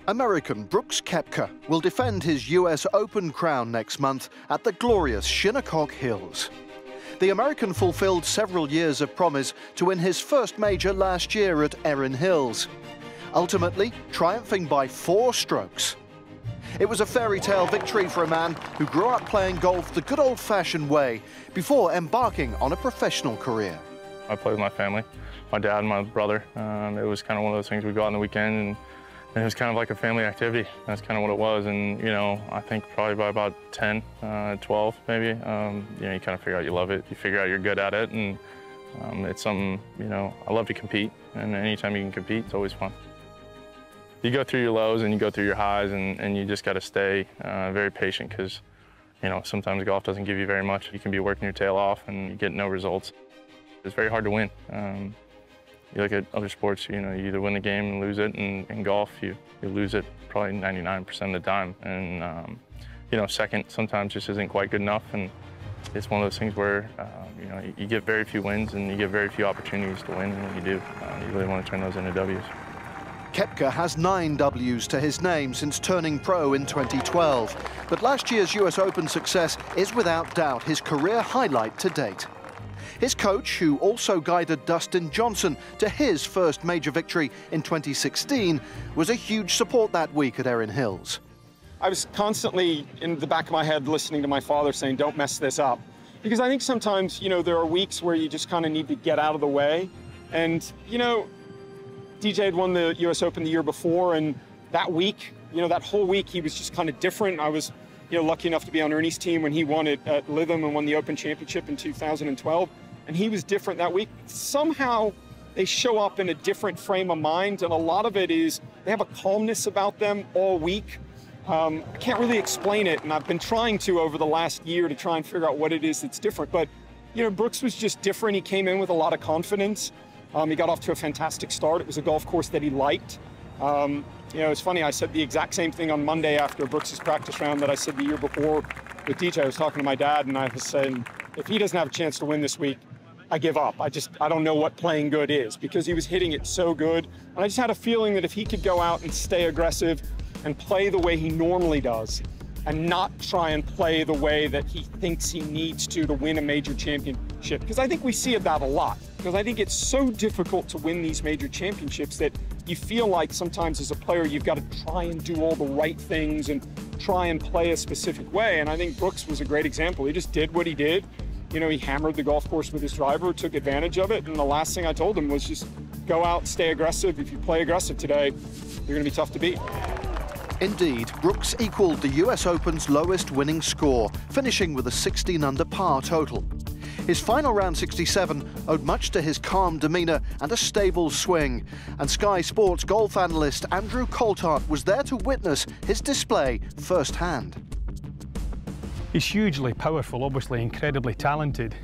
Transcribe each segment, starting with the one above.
American Brooks Koepka will defend his US Open crown next month at the glorious Shinnecock Hills. The American fulfilled several years of promise to win his first major last year at Erin Hills, ultimately triumphing by 4 strokes. It was a fairy tale victory for a man who grew up playing golf the good old-fashioned way before embarking on a professional career. I played with my family, my dad and my brother. It was kind of one of those things we go out on the weekend and it was kind of like a family activity. That's kind of what it was. And, you know, I think probably by about 10, 12 maybe, you know, you kind of figure out you love it. You figure out you're good at it. And it's something, you know, I love to compete. And anytime you can compete, it's always fun. You go through your lows and you go through your highs and you just got to stay very patient because, you know, sometimes golf doesn't give you very much. You can be working your tail off and you get no results. It's very hard to win. You look at other sports, you know, you either win the game and lose it, and in golf, you lose it probably 99% of the time. And, you know, second sometimes just isn't quite good enough, and it's one of those things where, you know, you get very few wins and you get very few opportunities to win, and when you do, you really want to turn those into W's. Koepka has 9 W's to his name since turning pro in 2012, but last year's US Open success is without doubt his career highlight to date. His coach, who also guided Dustin Johnson to his first major victory in 2016, was a huge support that week at Erin Hills. I was constantly in the back of my head listening to my father saying, don't mess this up. Because I think sometimes, you know, there are weeks where you just kind of need to get out of the way. And, you know, DJ had won the US Open the year before, and that week, you know, that whole week he was just kind of different. I was, you know, lucky enough to be on Ernie's team when he won it at Lytham and won the Open Championship in 2012. And he was different that week. Somehow they show up in a different frame of mind, and a lot of it is they have a calmness about them all week. I can't really explain it, and I've been trying to over the last year to try and figure out what it is that's different. But, you know, Brooks was just different. He came in with a lot of confidence. He got off to a fantastic start. It was a golf course that he liked. You know, it's funny, I said the exact same thing on Monday after Brooks's practice round that I said the year before with DJ. I was talking to my dad, and I was saying, if he doesn't have a chance to win this week, I give up. I don't know what playing good is, because he was hitting it so good. And I just had a feeling that if he could go out and stay aggressive and play the way he normally does, and not try and play the way that he thinks he needs to win a major championship. Because I think we see that a lot. Because I think it's so difficult to win these major championships that you feel like sometimes as a player you've got to try and do all the right things and try and play a specific way. And I think Brooks was a great example. He just did what he did. You know, he hammered the golf course with his driver, took advantage of it, and the last thing I told him was just go out, stay aggressive. If you play aggressive today, you're going to be tough to beat. Indeed, Brooks equaled the US Open's lowest winning score, finishing with a 16 under par total. His final round 67 owed much to his calm demeanour and a stable swing, and Sky Sports golf analyst Andrew Coulthard was there to witness his display firsthand. He's hugely powerful, obviously incredibly talented.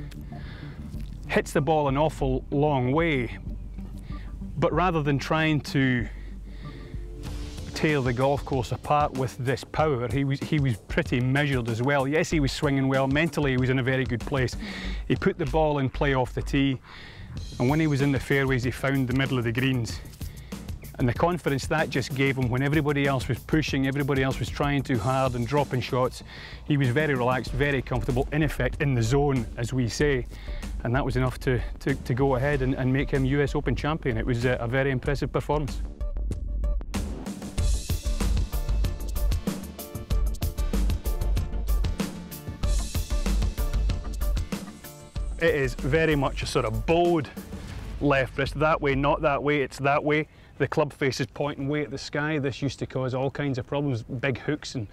Hits the ball an awful long way, but rather than trying to tear the golf course apart with this power, he was pretty measured as well. Yes, he was swinging well. Mentally, he was in a very good place. He put the ball in play off the tee, and when he was in the fairways, he found the middle of the greens. And the confidence that just gave him when everybody else was pushing, everybody else was trying too hard and dropping shots, he was very relaxed, very comfortable, in effect in the zone, as we say. And that was enough to go ahead and make him US Open champion. It was a very impressive performance. It is very much a sort of bowed left wrist, that way, not that way, it's that way. The club face is pointing way at the sky. This used to cause all kinds of problems, big hooks and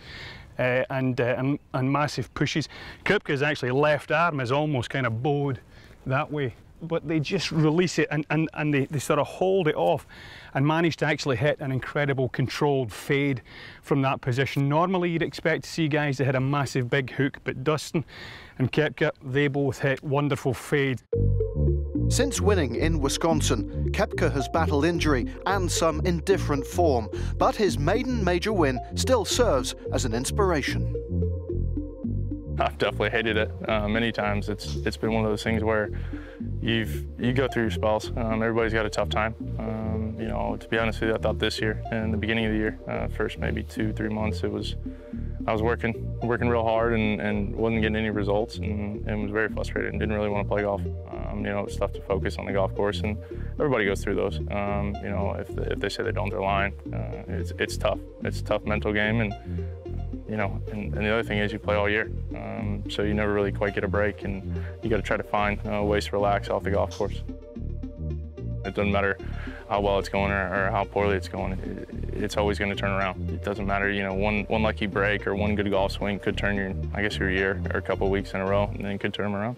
massive pushes. Koepka's actually left arm is almost kind of bowed that way, but they just release it and they sort of hold it off and manage to actually hit an incredible controlled fade from that position. Normally you'd expect to see guys that hit a massive big hook, but Dustin and Koepka, they both hit wonderful fade. Since winning in Wisconsin, Koepka has battled injury and some indifferent form, but his maiden major win still serves as an inspiration. I've definitely hated it many times. It's been one of those things where you go through your spells. Everybody's got a tough time. You know, to be honest with you, I thought this year, in the beginning of the year, first maybe 2-3 months, I was working real hard and wasn't getting any results, and was very frustrated and didn't really want to play golf. You know, it's tough to focus on the golf course, and everybody goes through those. You know, if they say they don't, they're lying. It's tough. It's a tough mental game, and you know, and the other thing is you play all year, so you never really quite get a break, and you got to try to find ways to relax off the golf course. It doesn't matter how well it's going or how poorly it's going. It's always going to turn around. It doesn't matter, you know, one lucky break or one good golf swing could turn your year or a couple of weeks in a row, and then could turn them around.